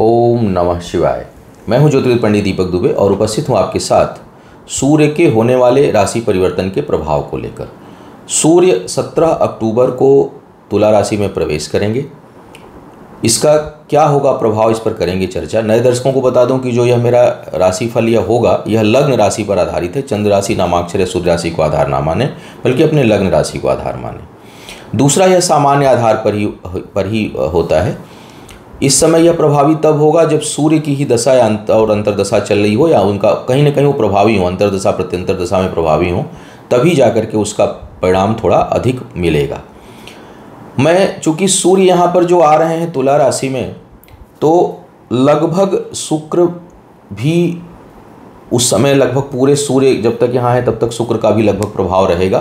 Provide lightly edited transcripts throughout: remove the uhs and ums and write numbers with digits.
ओम नमः शिवाय। मैं हूं ज्योतिर्विद पंडित दीपक दुबे और उपस्थित हूं आपके साथ सूर्य के होने वाले राशि परिवर्तन के प्रभाव को लेकर। सूर्य 17 अक्टूबर को तुला राशि में प्रवेश करेंगे। इसका क्या होगा प्रभाव, इस पर करेंगे चर्चा। नए दर्शकों को बता दूं कि जो यह मेरा राशिफल यह होगा, यह लग्न राशि पर आधारित है। चंद्र राशि, नामाक्षर या सूर्य राशि को आधार ना माने, बल्कि अपने लग्न राशि को आधार माने। दूसरा, यह सामान्य आधार पर ही होता है। इस समय यह प्रभावी तब होगा जब सूर्य की ही दशा या और अंतर्दशा चल रही हो, या उनका कहीं ना कहीं वो प्रभावी हो, अंतर्दशा प्रत्यंतर दशा में प्रभावी हो, तभी जाकर के उसका परिणाम थोड़ा अधिक मिलेगा। मैं चूंकि सूर्य यहाँ पर जो आ रहे हैं तुला राशि में, तो लगभग शुक्र भी उस समय लगभग पूरे सूर्य जब तक यहाँ है तब तक शुक्र का भी लगभग प्रभाव रहेगा।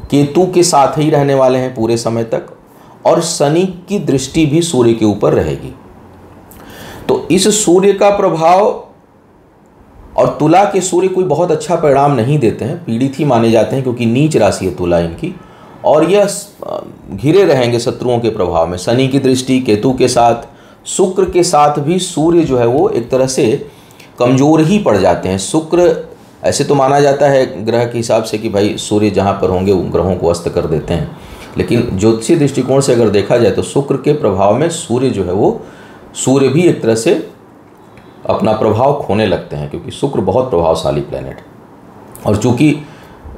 केतु के साथ ही रहने वाले हैं पूरे समय तक, और शनि की दृष्टि भी सूर्य के ऊपर रहेगी। तो इस सूर्य का प्रभाव, और तुला के सूर्य कोई बहुत अच्छा परिणाम नहीं देते हैं, पीड़ित ही माने जाते हैं, क्योंकि नीच राशि है तुला इनकी, और यह घिरे रहेंगे शत्रुओं के प्रभाव में। शनि की दृष्टि, केतु के साथ, शुक्र के साथ भी सूर्य जो है वो एक तरह से कमज़ोर ही पड़ जाते हैं। शुक्र ऐसे तो माना जाता है ग्रह के हिसाब से कि भाई सूर्य जहाँ पर होंगे उन ग्रहों को अस्त कर देते हैं, लेकिन ज्योतिषीय दृष्टिकोण से अगर देखा जाए तो शुक्र के प्रभाव में सूर्य जो है वो, सूर्य भी एक तरह से अपना प्रभाव खोने लगते हैं, क्योंकि शुक्र बहुत प्रभावशाली प्लैनेट है। और चूंकि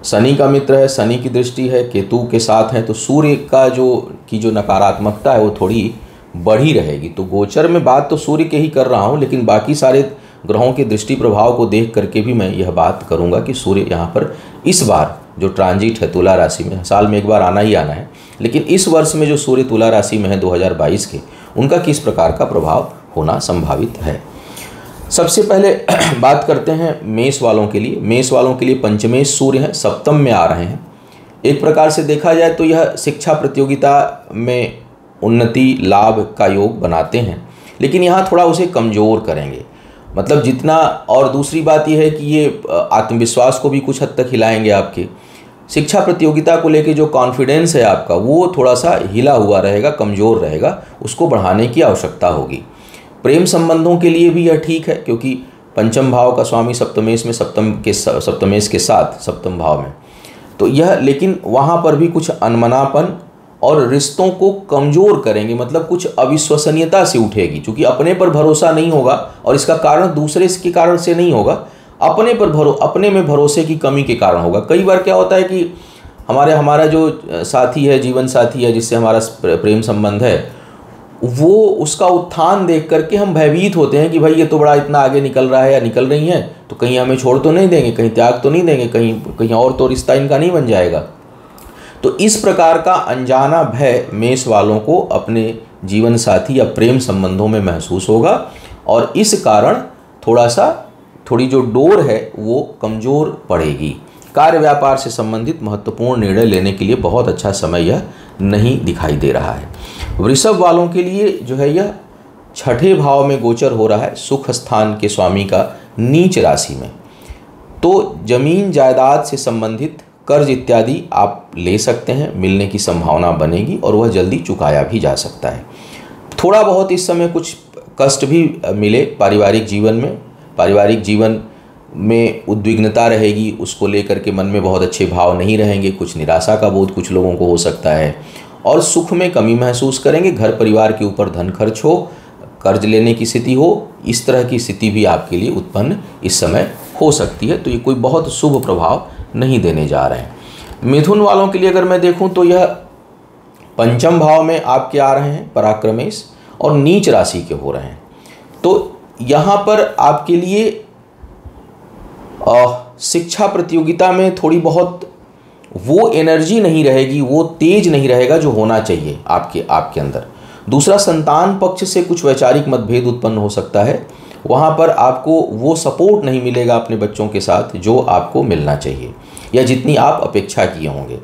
शनि का मित्र है, शनि की दृष्टि है, केतु के साथ है, तो सूर्य का जो नकारात्मकता है वो थोड़ी बढ़ी रहेगी। तो गोचर में बात तो सूर्य के ही कर रहा हूँ, लेकिन बाकी सारे ग्रहों के दृष्टि प्रभाव को देख करके भी मैं यह बात करूँगा कि सूर्य यहाँ पर इस बार जो ट्रांजिट है तुला राशि में, साल में एक बार आना ही आना है, लेकिन इस वर्ष में जो सूर्य तुला राशि में है 2022 के, उनका किस प्रकार का प्रभाव होना संभावित है। सबसे पहले बात करते हैं मेष वालों के लिए। मेष वालों के लिए पंचमेश सूर्य हैं, सप्तम में आ रहे हैं। एक प्रकार से देखा जाए तो यह शिक्षा प्रतियोगिता में उन्नति लाभ का योग बनाते हैं, लेकिन यहाँ थोड़ा उसे कमज़ोर करेंगे। मतलब जितना, और दूसरी बात यह है कि ये आत्मविश्वास को भी कुछ हद तक हिलाएंगे आपके। शिक्षा प्रतियोगिता को लेके जो कॉन्फिडेंस है आपका, वो थोड़ा सा हिला हुआ रहेगा, कमज़ोर रहेगा, उसको बढ़ाने की आवश्यकता होगी। प्रेम संबंधों के लिए भी यह ठीक है, क्योंकि पंचम भाव का स्वामी सप्तमेश में, सप्तमेश के साथ सप्तम भाव में, तो यह, लेकिन वहाँ पर भी कुछ अनमनापन और रिश्तों को कमज़ोर करेंगे। मतलब कुछ अविश्वसनीयता से उठेगी, क्योंकि अपने पर भरोसा नहीं होगा, और इसका कारण दूसरे के कारण से नहीं होगा, अपने में भरोसे की कमी के कारण होगा। कई बार क्या होता है कि हमारा जो साथी है, जीवन साथी है, जिससे हमारा प्रेम संबंध है, वो उसका उत्थान देख करके हम भयभीत होते हैं कि भाई ये तो बड़ा इतना आगे निकल रहा है या निकल रही हैं, तो कहीं हमें छोड़ तो नहीं देंगे, कहीं त्याग तो नहीं देंगे, कहीं और तो रिश्ता इनका नहीं बन जाएगा। तो इस प्रकार का अनजाना भय मेष वालों को अपने जीवन साथी या प्रेम संबंधों में महसूस होगा, और इस कारण थोड़ी जो डोर है वो कमज़ोर पड़ेगी। कार्य व्यापार से संबंधित महत्वपूर्ण निर्णय लेने के लिए बहुत अच्छा समय यह नहीं दिखाई दे रहा है। वृषभ वालों के लिए जो है यह छठे भाव में गोचर हो रहा है, सुख स्थान के स्वामी का नीच राशि में। तो जमीन जायदाद से संबंधित कर्ज इत्यादि आप ले सकते हैं, मिलने की संभावना बनेगी, और वह जल्दी चुकाया भी जा सकता है। थोड़ा बहुत इस समय कुछ कष्ट भी मिले पारिवारिक जीवन में उद्विग्नता रहेगी, उसको लेकर के मन में बहुत अच्छे भाव नहीं रहेंगे, कुछ निराशा का बोध कुछ लोगों को हो सकता है, और सुख में कमी महसूस करेंगे। घर परिवार के ऊपर धन खर्च हो, कर्ज लेने की स्थिति हो, इस तरह की स्थिति भी आपके लिए उत्पन्न इस समय हो सकती है। तो ये कोई बहुत शुभ प्रभाव नहीं देने जा रहे हैं। मिथुन वालों के लिए अगर मैं देखूं तो यह पंचम भाव में आपके आ रहे हैं पराक्रमेश, और नीच राशि के हो रहे हैं। तो यहाँ पर आपके लिए शिक्षा प्रतियोगिता में थोड़ी बहुत वो एनर्जी नहीं रहेगी, वो तेज नहीं रहेगा जो होना चाहिए आपके अंदर। दूसरा, संतान पक्ष से कुछ वैचारिक मतभेद उत्पन्न हो सकता है। वहाँ पर आपको वो सपोर्ट नहीं मिलेगा अपने बच्चों के साथ जो आपको मिलना चाहिए, या जितनी आप अपेक्षा किए होंगे।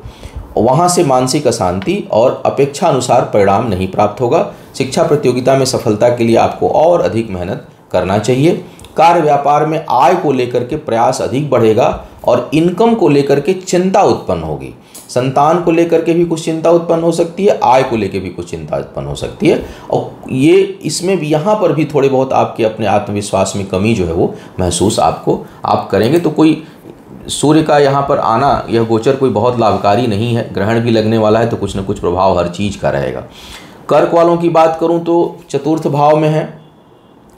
वहाँ से मानसिक अशांति और अपेक्षा अनुसार परिणाम नहीं प्राप्त होगा। शिक्षा प्रतियोगिता में सफलता के लिए आपको और अधिक मेहनत करना चाहिए। कार्य व्यापार में आय को लेकर के प्रयास अधिक बढ़ेगा, और इनकम को लेकर के चिंता उत्पन्न होगी। संतान को लेकर के भी कुछ चिंता उत्पन्न हो सकती है, आय को लेकर भी कुछ चिंता उत्पन्न हो सकती है। और ये इसमें भी यहाँ पर भी थोड़े बहुत आपके अपने आत्मविश्वास में कमी जो है वो महसूस आप करेंगे। तो कोई सूर्य का यहाँ पर आना, यह गोचर कोई बहुत लाभकारी नहीं है। ग्रहण भी लगने वाला है तो कुछ न कुछ प्रभाव हर चीज़ का रहेगा। कर्क वालों की बात करूँ तो चतुर्थ भाव में है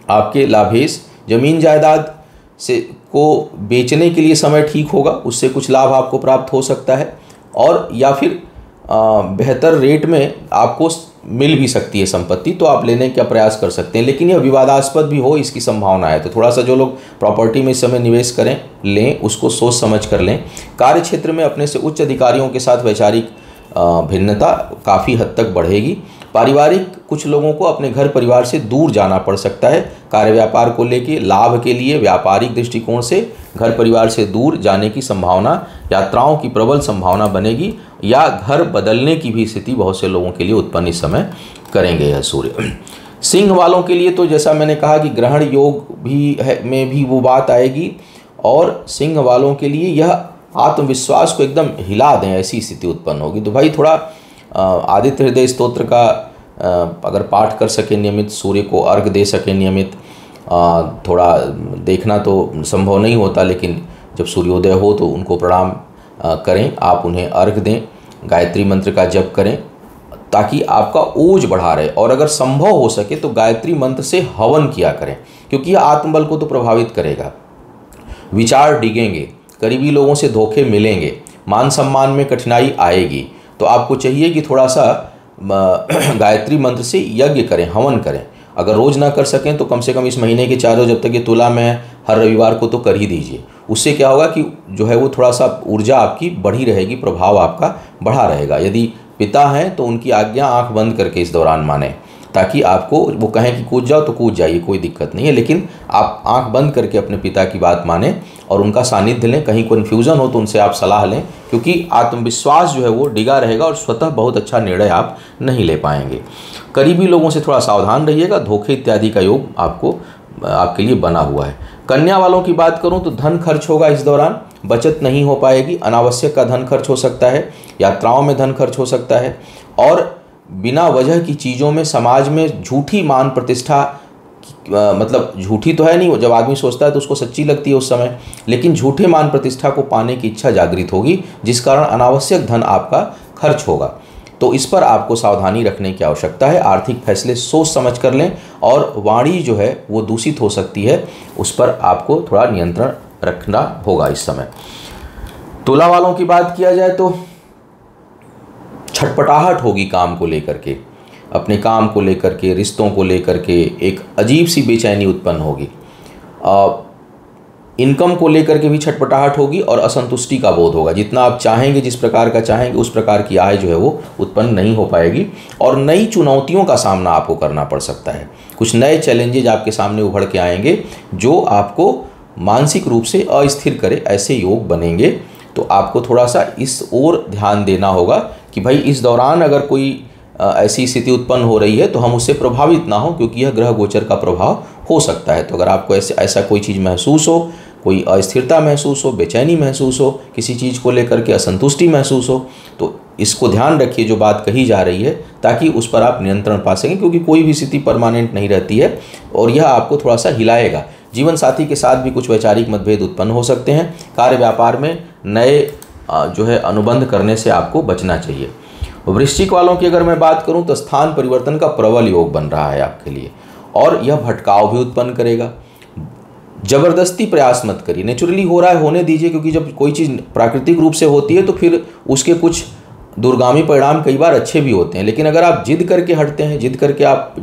आपके लाभेश। जमीन जायदाद से को बेचने के लिए समय ठीक होगा, उससे कुछ लाभ आपको प्राप्त हो सकता है, और या फिर बेहतर रेट में आपको मिल भी सकती है संपत्ति, तो आप लेने का प्रयास कर सकते हैं। लेकिन यह विवादास्पद भी हो, इसकी संभावना है। तो थोड़ा सा जो लोग प्रॉपर्टी में इस समय निवेश करें, लें, उसको सोच समझ कर लें। कार्य क्षेत्र में अपने से उच्च अधिकारियों के साथ वैचारिक भिन्नता काफ़ी हद तक बढ़ेगी। पारिवारिक कुछ लोगों को अपने घर परिवार से दूर जाना पड़ सकता है। कार्य व्यापार को लेके लाभ के लिए व्यापारिक दृष्टिकोण से घर परिवार से दूर जाने की संभावना, यात्राओं की प्रबल संभावना बनेगी, या घर बदलने की भी स्थिति बहुत से लोगों के लिए उत्पन्न इस समय करेंगे यह सूर्य। सिंह वालों के लिए तो जैसा मैंने कहा कि ग्रहण योग भी है, में भी वो बात आएगी, और सिंह वालों के लिए यह आत्मविश्वास को एकदम हिला दें ऐसी स्थिति उत्पन्न होगी। तो भाई थोड़ा आदित्य हृदय स्तोत्र का अगर पाठ कर सके नियमित, सूर्य को अर्घ दे सके नियमित, थोड़ा देखना तो संभव नहीं होता, लेकिन जब सूर्योदय हो तो उनको प्रणाम करें, आप उन्हें अर्घ दें, गायत्री मंत्र का जप करें ताकि आपका ओज बढ़ा रहे। और अगर संभव हो सके तो गायत्री मंत्र से हवन किया करें, क्योंकि यह आत्मबल को तो प्रभावित करेगा। विचार डिगेंगे, करीबी लोगों से धोखे मिलेंगे, मान सम्मान में कठिनाई आएगी। तो आपको चाहिए कि थोड़ा सा गायत्री मंत्र से यज्ञ करें, हवन करें। अगर रोज़ ना कर सकें तो कम से कम इस महीने के चारों, जब तक ये तुला में है, हर रविवार को तो कर ही दीजिए। उससे क्या होगा कि जो है वो थोड़ा सा ऊर्जा आपकी बढ़ी रहेगी, प्रभाव आपका बढ़ा रहेगा। यदि पिता हैं तो उनकी आज्ञा आंख बंद करके इस दौरान माने, ताकि आपको वो कहें कि कूद जाओ तो कूद जाइए, कोई दिक्कत नहीं है, लेकिन आप आंख बंद करके अपने पिता की बात माने और उनका सानिध्य लें। कहीं कन्फ्यूज़न हो तो उनसे आप सलाह लें, क्योंकि आत्मविश्वास जो है वो डिगा रहेगा और स्वतः बहुत अच्छा निर्णय आप नहीं ले पाएंगे। करीबी लोगों से थोड़ा सावधान रहिएगा, धोखे इत्यादि का योग आपके लिए बना हुआ है। कन्या वालों की बात करूं तो धन खर्च होगा इस दौरान, बचत नहीं हो पाएगी, अनावश्यक का धन खर्च हो सकता है, यात्राओं में धन खर्च हो सकता है, और बिना वजह की चीज़ों में समाज में झूठी मान प्रतिष्ठा, मतलब झूठी तो है नहीं, जब आदमी सोचता है तो उसको सच्ची लगती है उस समय, लेकिन झूठे मान प्रतिष्ठा को पाने की इच्छा जागृत होगी, जिस कारण अनावश्यक धन आपका खर्च होगा। तो इस पर आपको सावधानी रखने की आवश्यकता है। आर्थिक फैसले सोच समझ कर लें, और वाणी जो है वो दूषित हो सकती है, उस पर आपको थोड़ा नियंत्रण रखना होगा इस समय। तुला वालों की बात किया जाए तो छटपटाहट होगी काम को लेकर के, अपने काम को लेकर के, रिश्तों को लेकर के एक अजीब सी बेचैनी उत्पन्न होगी। इनकम को लेकर के भी छटपटाहट होगी और असंतुष्टि का बोध होगा। जितना आप चाहेंगे, जिस प्रकार का चाहेंगे, उस प्रकार की आय जो है वो उत्पन्न नहीं हो पाएगी, और नई चुनौतियों का सामना आपको करना पड़ सकता है। कुछ नए चैलेंजेज आपके सामने उभर के आएंगे जो आपको मानसिक रूप से अस्थिर करे, ऐसे योग बनेंगे। तो आपको थोड़ा सा इस ओर ध्यान देना होगा कि भाई इस दौरान अगर कोई ऐसी स्थिति उत्पन्न हो रही है तो हम उससे प्रभावित ना हो, क्योंकि यह ग्रह गोचर का प्रभाव हो सकता है। तो अगर आपको ऐसा कोई चीज़ महसूस हो, कोई अस्थिरता महसूस हो, बेचैनी महसूस हो, किसी चीज़ को लेकर के असंतुष्टि महसूस हो, तो इसको ध्यान रखिए जो बात कही जा रही है, ताकि उस पर आप नियंत्रण पा सकें, क्योंकि कोई भी स्थिति परमानेंट नहीं रहती है और यह आपको थोड़ा सा हिलाएगा। जीवन साथी के साथ भी कुछ वैचारिक मतभेद उत्पन्न हो सकते हैं। कार्य व्यापार में नए जो है अनुबंध करने से आपको बचना चाहिए। वृश्चिक वालों की अगर मैं बात करूं तो स्थान परिवर्तन का प्रबल योग बन रहा है आपके लिए, और यह भटकाव भी उत्पन्न करेगा। जबरदस्ती प्रयास मत करिए, नेचुरली हो रहा है होने दीजिए, क्योंकि जब कोई चीज़ प्राकृतिक रूप से होती है तो फिर उसके कुछ दूरगामी परिणाम कई बार अच्छे भी होते हैं। लेकिन अगर आप जिद करके हटते हैं, जिद करके आप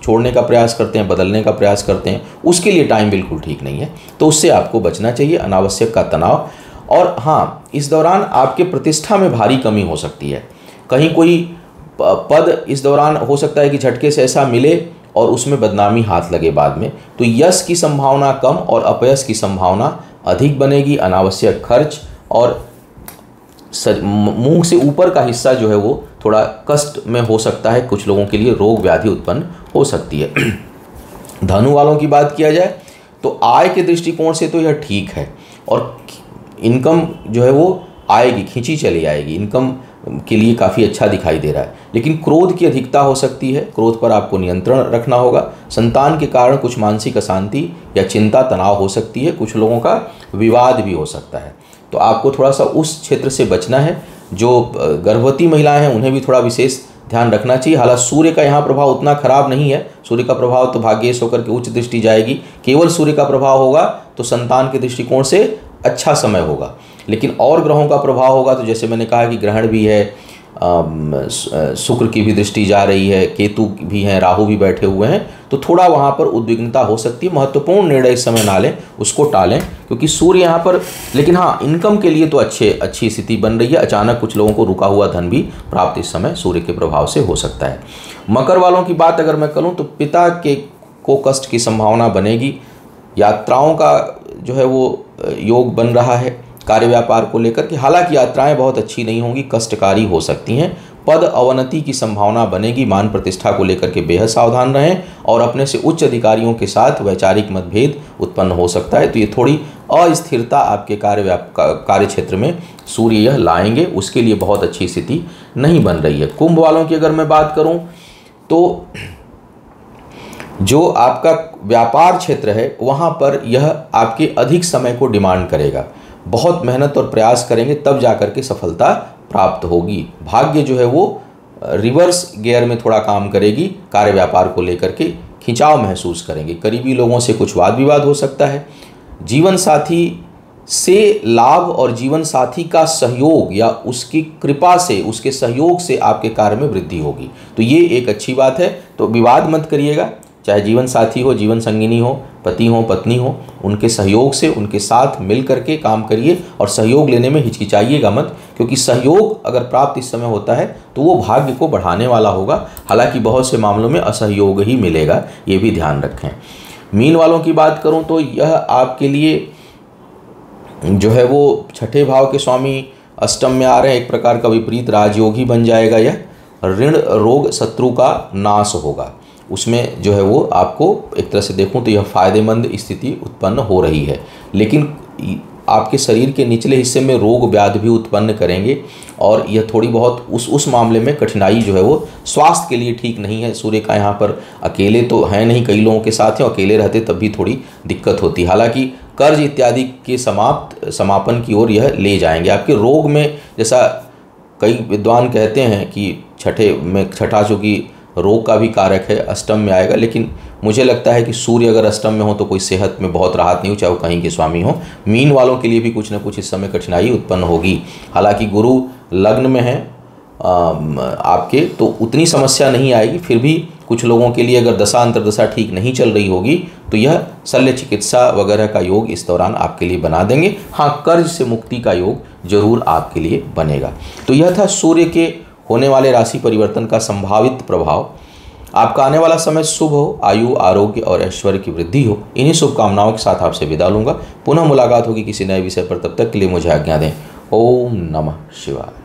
छोड़ने का प्रयास करते हैं, बदलने का प्रयास करते हैं, उसके लिए टाइम बिल्कुल ठीक नहीं है। तो उससे आपको बचना चाहिए, अनावश्यक का तनाव। और हाँ, इस दौरान आपके प्रतिष्ठा में भारी कमी हो सकती है। कहीं कोई पद इस दौरान हो सकता है कि झटके से ऐसा मिले और उसमें बदनामी हाथ लगे बाद में। तो यश की संभावना कम और अपयश की संभावना अधिक बनेगी। अनावश्यक खर्च और मुंह से ऊपर का हिस्सा जो है वो थोड़ा कष्ट में हो सकता है। कुछ लोगों के लिए रोग व्याधि उत्पन्न हो सकती है। धनु वालों की बात किया जाए तो आय के दृष्टिकोण से तो यह ठीक है, और इनकम जो है वो आएगी, खींची चली आएगी, इनकम के लिए काफ़ी अच्छा दिखाई दे रहा है। लेकिन क्रोध की अधिकता हो सकती है, क्रोध पर आपको नियंत्रण रखना होगा। संतान के कारण कुछ मानसिक अशांति या चिंता तनाव हो सकती है, कुछ लोगों का विवाद भी हो सकता है, तो आपको थोड़ा सा उस क्षेत्र से बचना है। जो गर्भवती महिलाएं हैं उन्हें भी थोड़ा विशेष ध्यान रखना चाहिए। हालांकि सूर्य का यहाँ प्रभाव उतना खराब नहीं है, सूर्य का प्रभाव तो भाग्येश होकर के उच्च दृष्टि जाएगी, केवल सूर्य का प्रभाव होगा तो संतान के दृष्टिकोण से अच्छा समय होगा। लेकिन और ग्रहों का प्रभाव होगा तो जैसे मैंने कहा कि ग्रहण भी है, शुक्र की भी दृष्टि जा रही है, केतु भी हैं, राहु भी बैठे हुए हैं, तो थोड़ा वहाँ पर उद्विग्नता हो सकती है। महत्वपूर्ण निर्णय इस समय ना लें, उसको टालें, क्योंकि सूर्य यहाँ पर। लेकिन हाँ, इनकम के लिए तो अच्छी स्थिति बन रही है। अचानक कुछ लोगों को रुका हुआ धन भी प्राप्त इस समय सूर्य के प्रभाव से हो सकता है। मकर वालों की बात अगर मैं करूँ तो पिता को कष्ट की संभावना बनेगी। यात्राओं का जो है वो योग बन रहा है कार्य व्यापार को लेकर के। हालांकि यात्राएं बहुत अच्छी नहीं होंगी, कष्टकारी हो सकती हैं। पद अवनति की संभावना बनेगी। मान प्रतिष्ठा को लेकर के बेहद सावधान रहें और अपने से उच्च अधिकारियों के साथ वैचारिक मतभेद उत्पन्न हो सकता है, तो ये थोड़ी अस्थिरता आपके कार्य क्षेत्र में सूर्य यह लाएंगे, उसके लिए बहुत अच्छी स्थिति नहीं बन रही है। कुंभ वालों की अगर मैं बात करूं तो जो आपका व्यापार क्षेत्र है वहाँ पर यह आपके अधिक समय को डिमांड करेगा। बहुत मेहनत और प्रयास करेंगे तब जाकर के सफलता प्राप्त होगी। भाग्य जो है वो रिवर्स गियर में थोड़ा काम करेगी। कार्य व्यापार को लेकर के खिंचाव महसूस करेंगे। करीबी लोगों से कुछ वाद विवाद हो सकता है। जीवन साथी से लाभ और जीवन साथी का सहयोग या उसकी कृपा से, उसके सहयोग से आपके कार्य में वृद्धि होगी, तो ये एक अच्छी बात है। तो विवाद मत करिएगा, चाहे जीवन साथी हो, जीवन संगिनी हो, पति हो, पत्नी हो, उनके सहयोग से, उनके साथ मिल करके काम करिए और सहयोग लेने में हिचकिचाइएगा मत, क्योंकि सहयोग अगर प्राप्त इस समय होता है तो वो भाग्य को बढ़ाने वाला होगा। हालांकि बहुत से मामलों में असहयोग ही मिलेगा, ये भी ध्यान रखें। मीन वालों की बात करूं तो यह आपके लिए जो है वो छठे भाव के स्वामी अष्टम में आ रहे हैं, एक प्रकार का विपरीत राजयोग ही बन जाएगा। यह ऋण रोग शत्रु का नाश होगा, उसमें जो है वो आपको एक तरह से देखूं तो यह फायदेमंद स्थिति उत्पन्न हो रही है। लेकिन आपके शरीर के निचले हिस्से में रोग व्याधि भी उत्पन्न करेंगे और यह थोड़ी बहुत उस मामले में कठिनाई जो है वो स्वास्थ्य के लिए ठीक नहीं है। सूर्य का यहाँ पर अकेले तो है नहीं, कई लोगों के साथ हैं, अकेले रहते तब भी थोड़ी दिक्कत होती। हालांकि कर्ज इत्यादि के समापन की ओर यह ले जाएंगे। आपके रोग में, जैसा कई विद्वान कहते हैं कि छठा जो कि रोग का भी कारक है, अष्टम में आएगा, लेकिन मुझे लगता है कि सूर्य अगर अष्टम में हो तो कोई सेहत में बहुत राहत नहीं हो, चाहे वो कहीं के स्वामी हो। मीन वालों के लिए भी कुछ न कुछ इस समय कठिनाई उत्पन्न होगी। हालांकि गुरु लग्न में है आपके, तो उतनी समस्या नहीं आएगी। फिर भी कुछ लोगों के लिए अगर दशा अंतर्दशा ठीक नहीं चल रही होगी तो यह शल्य चिकित्सा वगैरह का योग इस दौरान आपके लिए बना देंगे। हाँ, कर्ज से मुक्ति का योग जरूर आपके लिए बनेगा। तो यह था सूर्य के होने वाले राशि परिवर्तन का संभावित प्रभाव। आपका आने वाला समय शुभ हो, आयु, आरोग्य और ऐश्वर्य की वृद्धि हो। इन्हीं शुभकामनाओं के साथ आपसे विदा लूंगा। पुनः मुलाकात होगी किसी नए विषय पर, तब तक के लिए मुझे आज्ञा दें। ओम नमः शिवाय।